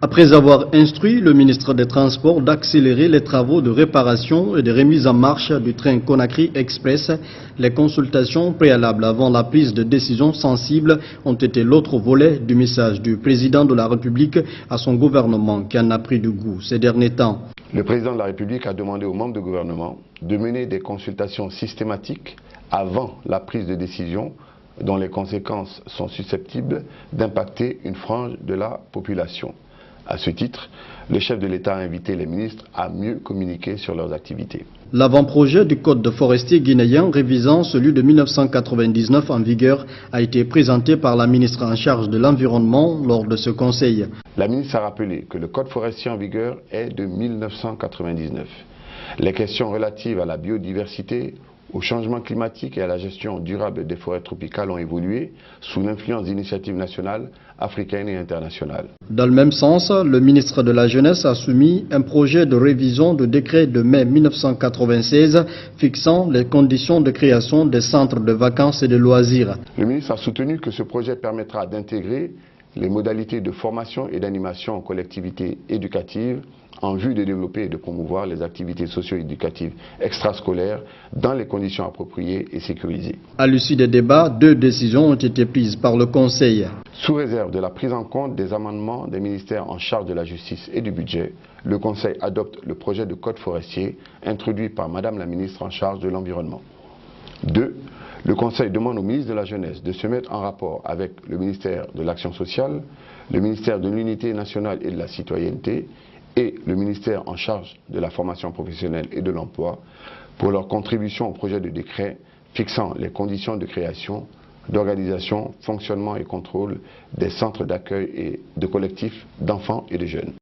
Après avoir instruit le ministre des Transports d'accélérer les travaux de réparation et de remise en marche du train Conakry Express, les consultations préalables avant la prise de décision sensible ont été l'autre volet du message du président de la République à son gouvernement qui en a pris du goût ces derniers temps. Le président de la République a demandé aux membres du gouvernement de mener des consultations systématiques avant la prise de décision dont les conséquences sont susceptibles d'impacter une frange de la population. À ce titre, le chef de l'État a invité les ministres à mieux communiquer sur leurs activités. L'avant-projet du Code forestier guinéen révisant celui de 1999 en vigueur a été présenté par la ministre en charge de l'Environnement lors de ce conseil. La ministre a rappelé que le Code forestier en vigueur est de 1999. Les questions relatives à la biodiversité, au changement climatique et à la gestion durable des forêts tropicales ont évolué sous l'influence d'initiatives nationales, africaines et internationales. Dans le même sens, le ministre de la Jeunesse a soumis un projet de révision du décret de mai 1996 fixant les conditions de création des centres de vacances et de loisirs. Le ministre a soutenu que ce projet permettra d'intégrer les modalités de formation et d'animation en collectivités éducatives en vue de développer et de promouvoir les activités socio-éducatives extrascolaires dans les conditions appropriées et sécurisées. À l'issue des débats, 2 décisions ont été prises par le Conseil. Sous réserve de la prise en compte des amendements des ministères en charge de la justice et du budget, le Conseil adopte le projet de code forestier introduit par Madame la ministre en charge de l'Environnement. 2. Le Conseil demande au ministre de la Jeunesse de se mettre en rapport avec le ministère de l'Action sociale, le ministère de l'Unité nationale et de la citoyenneté et le ministère en charge de la formation professionnelle et de l'emploi pour leur contribution au projet de décret fixant les conditions de création, d'organisation, fonctionnement et contrôle des centres d'accueil et de collectifs d'enfants et de jeunes.